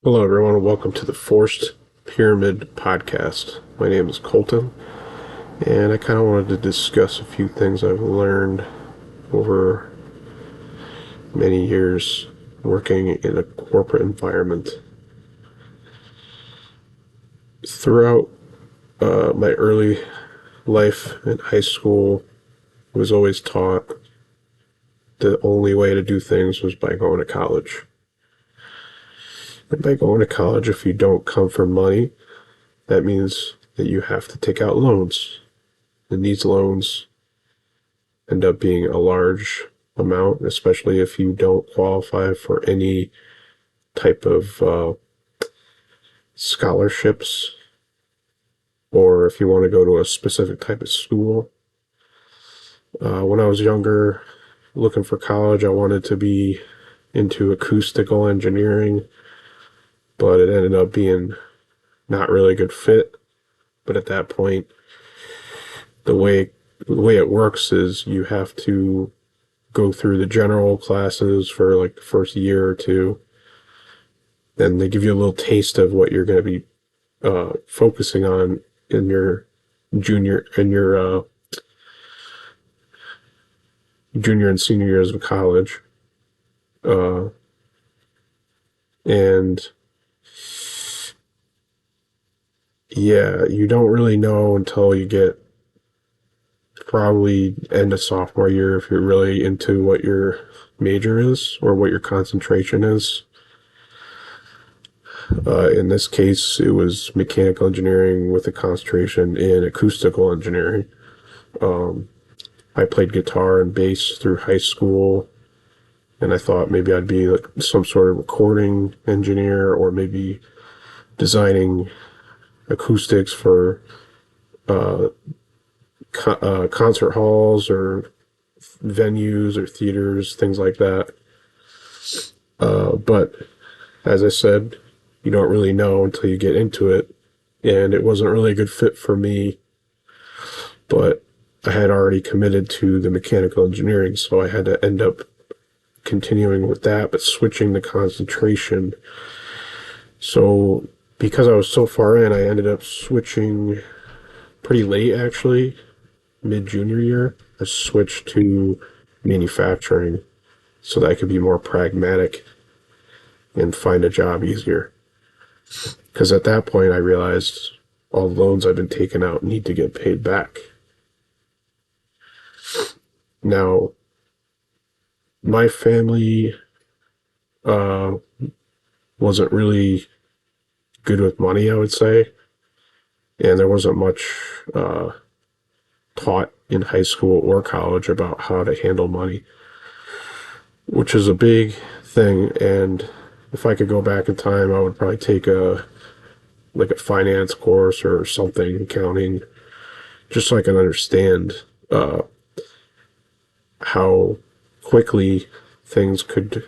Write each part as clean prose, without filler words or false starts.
Hello, everyone, and welcome to the Forced Pyramid Podcast. My name is Colton, and I kind of wanted to discuss a few things I've learned over many years working in a corporate environment. Throughout my early life in high school, I was always taught the only way to do things was by going to college. And by going to college, if you don't come from money, that means that you have to take out loans. And these loans end up being a large amount, especially if you don't qualify for any type of scholarships, or if you want to go to a specific type of school. When I was younger, looking for college, I wanted to be into acoustical engineering, but it ended up being not really a good fit. But at that point, the way it works is you have to go through the general classes for like the first year or two. Then they give you a little taste of what you're going to be focusing on in your junior junior and senior years of college. And yeah, you don't really know until you get probably end of sophomore year if you're really into what your major is or what your concentration is. In this case, it was mechanical engineering with a concentration in acoustical engineering. I played guitar and bass through high school, and I thought maybe I'd be like some sort of recording engineer or maybe designing acoustics for concert halls or venues or theaters, things like that. But as I said, you don't really know until you get into it, and it wasn't really a good fit for me. But I had already committed to the mechanical engineering, so I had to end up continuing with that, but switching the concentration. So because I was so far in, I ended up switching pretty late, actually, mid-junior year. I switched to manufacturing so that I could be more pragmatic and find a job easier. Because at that point, I realized all the loans I've been taking out need to get paid back. Now, my family wasn't really good with money, I would say, and there wasn't much taught in high school or college about how to handle money, which is a big thing. And if I could go back in time, I would probably take a finance course or something, accounting, just so I can understand how quickly things could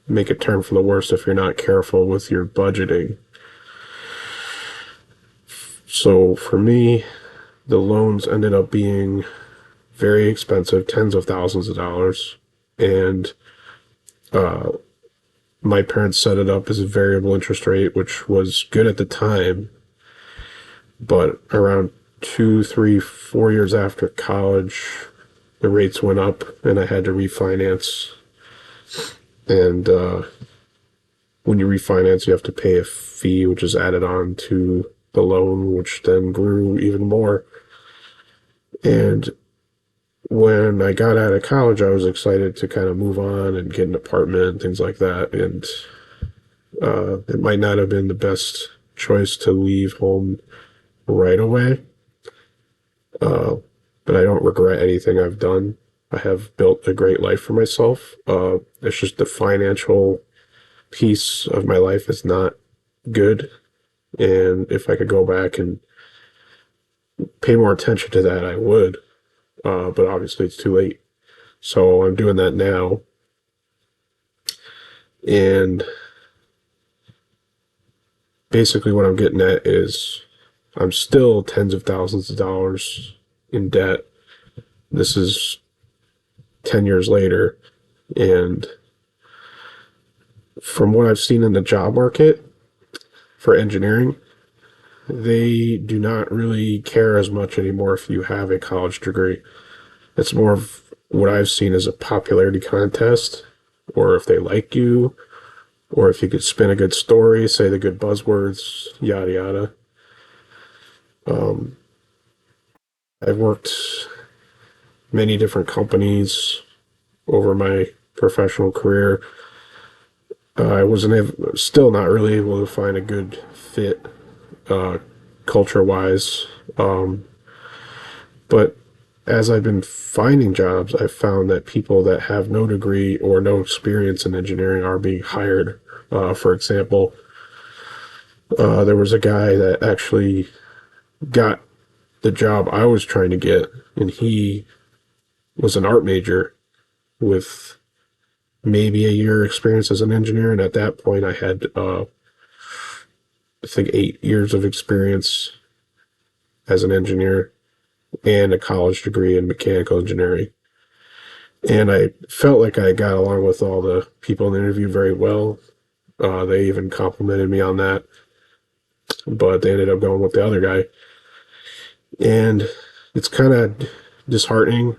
make a turn for the worse if you're not careful with your budgeting. So for me, the loans ended up being very expensive, tens of thousands of dollars, and my parents set it up as a variable interest rate, which was good at the time, but around 2, 3, 4 years after college, the rates went up and I had to refinance. And when you refinance, you have to pay a fee, which is added on to the loan, which then grew even more. And when I got out of college, I was excited to kind of move on and get an apartment, things like that. And it might not have been the best choice to leave home right away. But I don't regret anything I've done. I have built a great life for myself. It's just the financial piece of my life is not good. And if I could go back and pay more attention to that, I would. But obviously it's too late. So I'm doing that now. And basically what I'm getting at is I'm still tens of thousands of dollars in debt. This is 10 years later. And from what I've seen in the job market for engineering, they do not really care as much anymore if you have a college degree. It's more of what I've seen as a popularity contest, or if they like you, or if you could spin a good story, say the good buzzwords, yada yada. Um, I've worked many different companies over my professional career. I wasn't able, still not really able to find a good fit uh, culture wise. But as I've been finding jobs, I've found that people that have no degree or no experience in engineering are being hired. For example, there was a guy that actually got the job I was trying to get, and he was an art major with maybe a year experience as an engineer. And at that point, I had, I think, 8 years of experience as an engineer and a college degree in mechanical engineering. And I felt like I got along with all the people in the interview very well. They even complimented me on that, but they ended up going with the other guy. And it's kind of disheartening.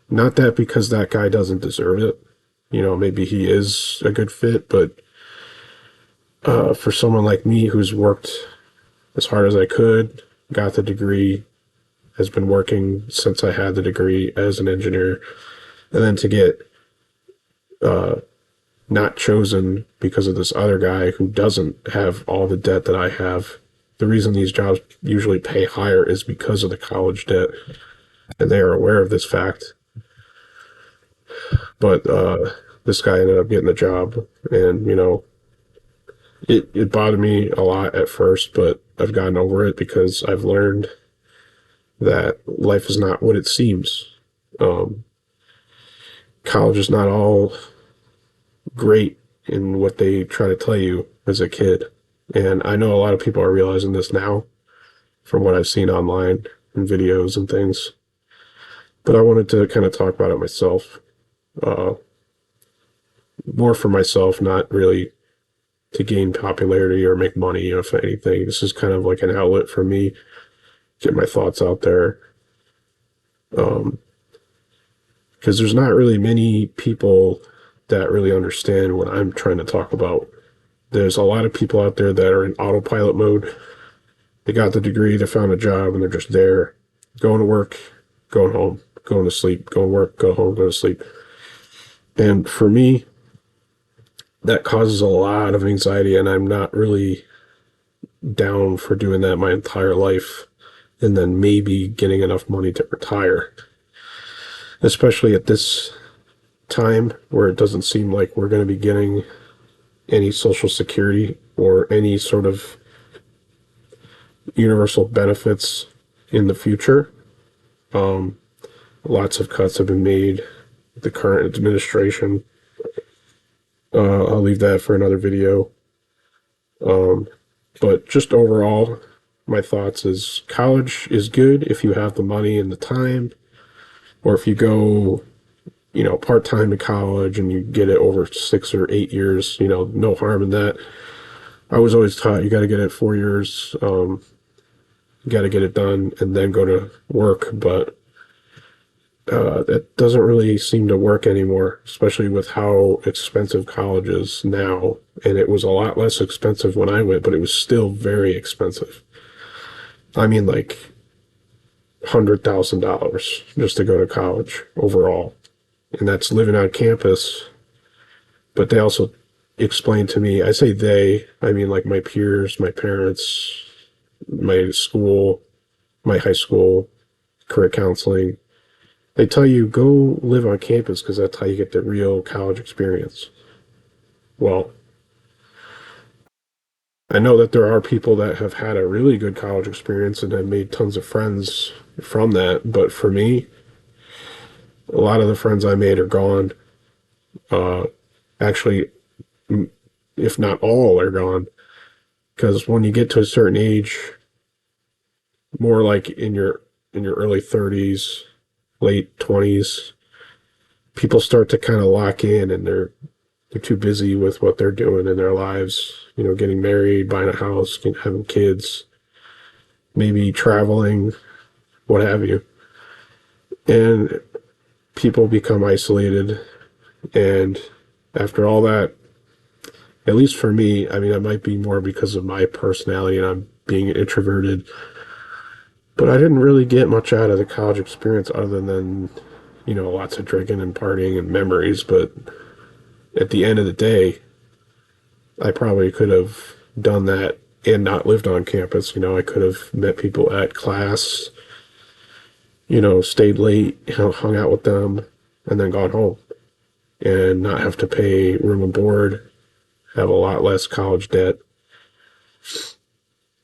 Not that because that guy doesn't deserve it. You know, maybe he is a good fit, but for someone like me who's worked as hard as I could, got the degree, has been working since I had the degree as an engineer, and then to get not chosen because of this other guy who doesn't have all the debt that I have. The reason these jobs usually pay higher is because of the college debt, and they are aware of this fact. But this guy ended up getting the job, and you know, it bothered me a lot at first, but I've gotten over it because I've learned that life is not what it seems. Um, College is not all great in what they try to tell you as a kid. And I know a lot of people are realizing this now from what I've seen online and videos and things. But I wanted to kind of talk about it myself, uh, more for myself, not really to gain popularity or make money, if anything. This is kind of like an outlet for me, get my thoughts out there. Um, because there's not really many people that really understand what I'm trying to talk about. There's a lot of people out there that are in autopilot mode. They got the degree, they found a job, and they're just there, going to work, going home, going to sleep, going to work, go home, go to sleep. And for me, that causes a lot of anxiety, and I'm not really down for doing that my entire life and then maybe getting enough money to retire. Especially at this time where it doesn't seem like we're going to be getting any social security or any sort of universal benefits in the future. Lots of cuts have been made. The current administration. I'll leave that for another video. But just overall, my thoughts is college is good if you have the money and the time, or if you go, you know, part time in college and you get it over 6 or 8 years. You know, no harm in that. I was always taught you got to get it 4 years. You got to get it done and then go to work, but that doesn't really seem to work anymore, especially with how expensive college is now. And it was a lot less expensive when I went, but it was still very expensive. I mean, like $100,000 just to go to college overall. And that's living on campus. But they also explained to me, I say they, I mean like my peers, my parents, my school, my high school, career counseling. They tell you go live on campus because that's how you get the real college experience. Well, I know that there are people that have had a really good college experience and have made tons of friends from that, but for me, a lot of the friends I made are gone. Uh, Actually, if not all, are gone because when you get to a certain age, more like in your early 30s, late 20s, people start to kind of lock in and they're too busy with what they're doing in their lives, getting married, buying a house, having kids, maybe traveling, what have you. And people become isolated. And after all that, at least for me, I mean, it might be more because of my personality and I'm being introverted, but I didn't really get much out of the college experience other than, lots of drinking and partying and memories. But at the end of the day, I probably could have done that and not lived on campus. I could have met people at class, stayed late, hung out with them, and then gone home and not have to pay room and board, have a lot less college debt.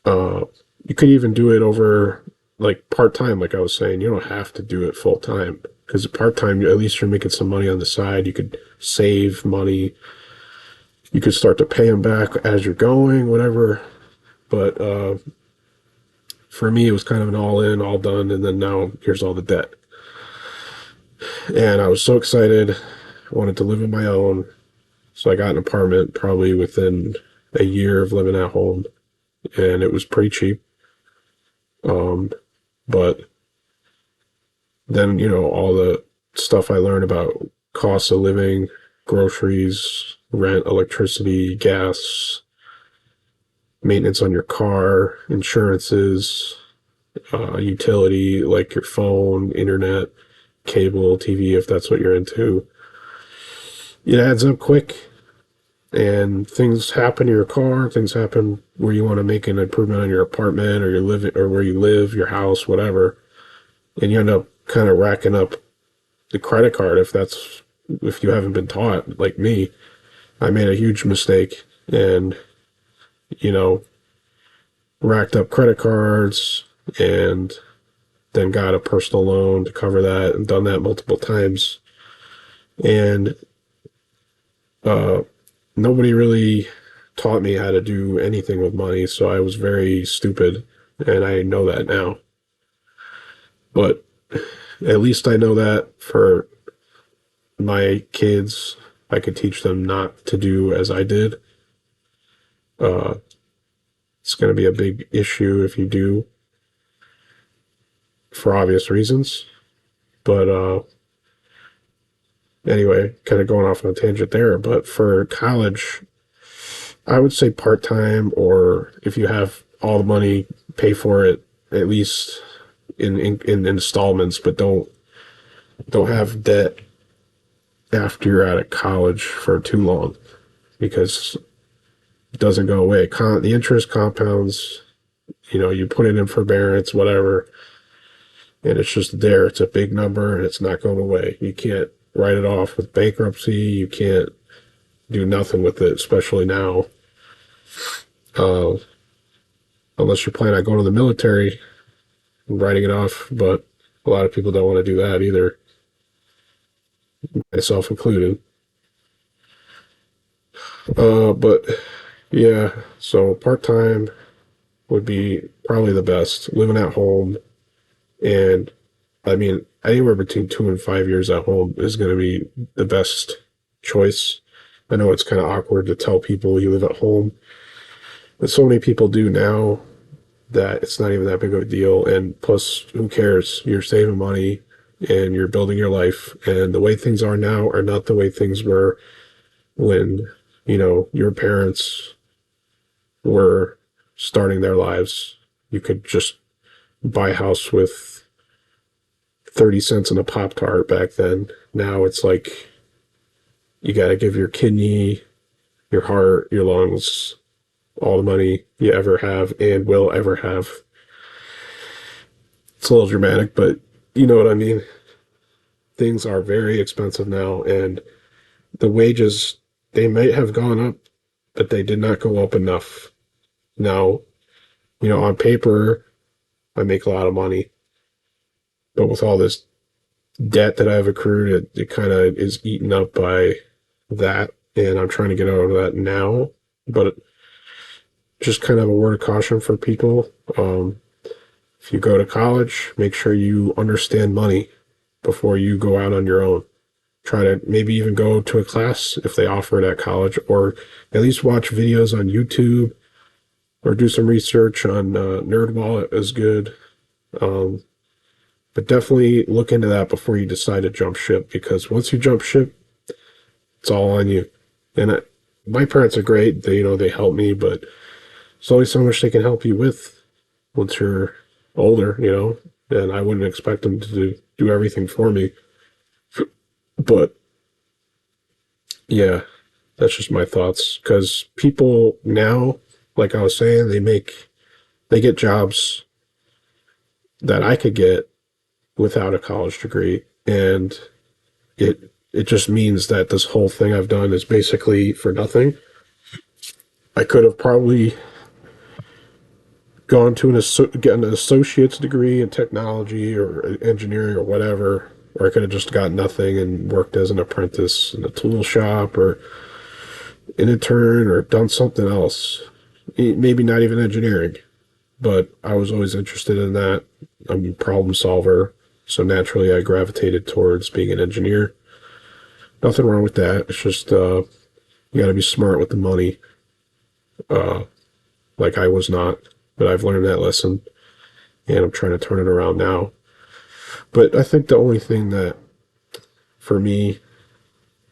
You could even do it over like part time, like I was saying. You don't have to do it full time because part time, at least you're making some money on the side. You could save money. You could start to pay them back as you're going, whatever. But for me, it was kind of an all in, all done, and then now here's all the debt. And I was so excited. I wanted to live on my own. So I got an apartment probably within a year of living at home, and it was pretty cheap. But then, all the stuff I learned about costs of living, groceries, rent, electricity, gas, maintenance on your car, insurances, utility like your phone, internet, cable, TV, if that's what you're into. It adds up quick, and things happen to your car, things happen where you want to make an improvement on your apartment or your living or where you live, your house, whatever, and you end up kind of racking up the credit card if you haven't been taught like me. I made a huge mistake and racked up credit cards and then got a personal loan to cover that and done that multiple times. And nobody really taught me how to do anything with money, so I was very stupid, and I know that now. But at least I know that for my kids, I could teach them not to do as I did. It's going to be a big issue if you do, for obvious reasons. But anyway, kind of going off on a tangent there. But for college, I would say part-time, or if you have all the money, pay for it at least in installments, but don't have debt after you're out of college for too long, because it doesn't go away. The interest compounds. You put it in forbearance, whatever, and it's just there. It's a big number, and it's not going away. You can't write it off with bankruptcy. You can't do nothing with it, especially now. Unless you're planning on going to the military and writing it off, but a lot of people don't want to do that either, myself included. But yeah, so part-time would be probably the best. Living at home, and I mean, anywhere between 2 and 5 years at home is going to be the best choice. I know it's kind of awkward to tell people you live at home, but so many people do now that it's not even that big of a deal. And plus, who cares? You're saving money and you're building your life. And the way things are now are not the way things were when, your parents were starting their lives. You could just buy a house with 30 cents in a Pop-Tart back then. Now it's like you got to give your kidney, your heart, your lungs, all the money you ever have and will ever have. It's a little dramatic, but you know what I mean. Things are very expensive now, and the wages, they might have gone up, but they did not go up enough. Now, on paper, I make a lot of money, but with all this debt that I've accrued, it kind of is eaten up by that, and I'm trying to get out of that now. But just kind of a word of caution for people. If you go to college, make sure you understand money before you go out on your own. try to maybe even go to a class if they offer it at college, or at least watch videos on YouTube or do some research on NerdWallet is good. But definitely look into that before you decide to jump ship, because once you jump ship, it's all on you. And my parents are great. They help me, but there's only so much they can help you with once you're older, and I wouldn't expect them to do everything for me. But yeah, that's just my thoughts. Because people now, like I was saying, they get jobs that I could get without a college degree, and it just means that this whole thing I've done is basically for nothing. I could have probably gone to get an associate's degree in technology or engineering or whatever, or I could have just got nothing and worked as an apprentice in a tool shop or an intern or done something else. Maybe not even engineering, but I was always interested in that. I'm a problem solver, so naturally I gravitated towards being an engineer. Nothing wrong with that. It's just you got to be smart with the money, like I was not. But I've learned that lesson, and I'm trying to turn it around now. But I think the only thing that, for me,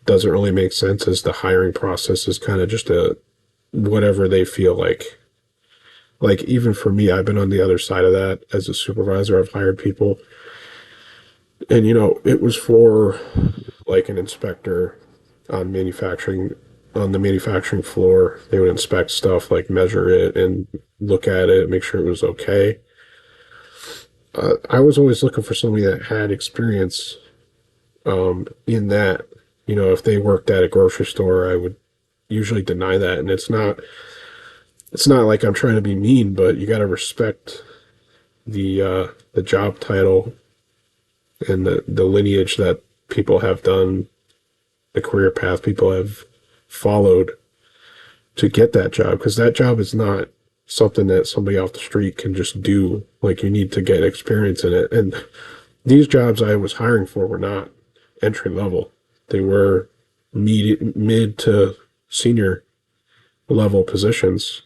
doesn't really make sense is the hiring process is kind of just whatever they feel like. Like, even for me, I've been on the other side of that as a supervisor. I've hired people, and it was for like an inspector on the manufacturing floor. They would inspect stuff, like measure it and look at it, make sure it was okay. I was always looking for somebody that had experience in that. If they worked at a grocery store, I would usually deny that. And it's not like I'm trying to be mean, but you got to respect the job title and the lineage that people have done, the career path people have followed to get that job, because that job is not something that somebody off the street can just do. Like, you need to get experience in it. And these jobs I was hiring for were not entry level. They were mid to senior level positions.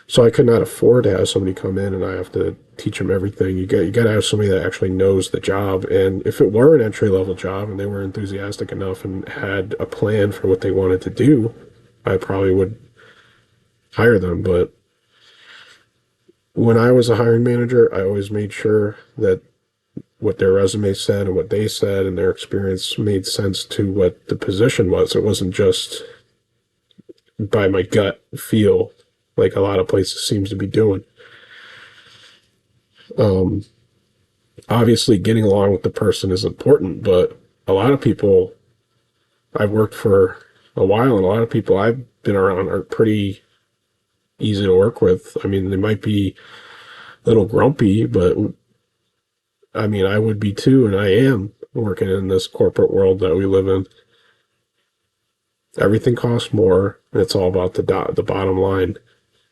So I could not afford to have somebody come in and I have to teach them everything. You got to have somebody that actually knows the job. And if it were an entry level job and they were enthusiastic enough and had a plan for what they wanted to do, I probably would hire them. But when I was a hiring manager, I always made sure that what their resume said and what they said and their experience made sense to what the position was. It wasn't just by my gut feel, like a lot of places seems to be doing. Obviously getting along with the person is important, but a lot of people I've worked for a while, and a lot of people I've been around are pretty easy to work with. I mean, they might be a little grumpy, but I mean, I would be too, and I am working in this corporate world that we live in. Everything costs more, and it's all about the bottom line.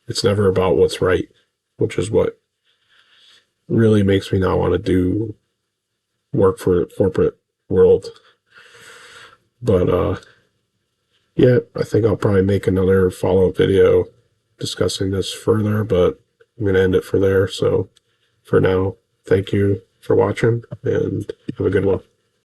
It's never about what's right, which is what really makes me not want to do work for the corporate world. But yeah, I think I'll probably make another follow-up video discussing this further, but I'm going to end it for there. So for now, thank you for watching, and have a good one.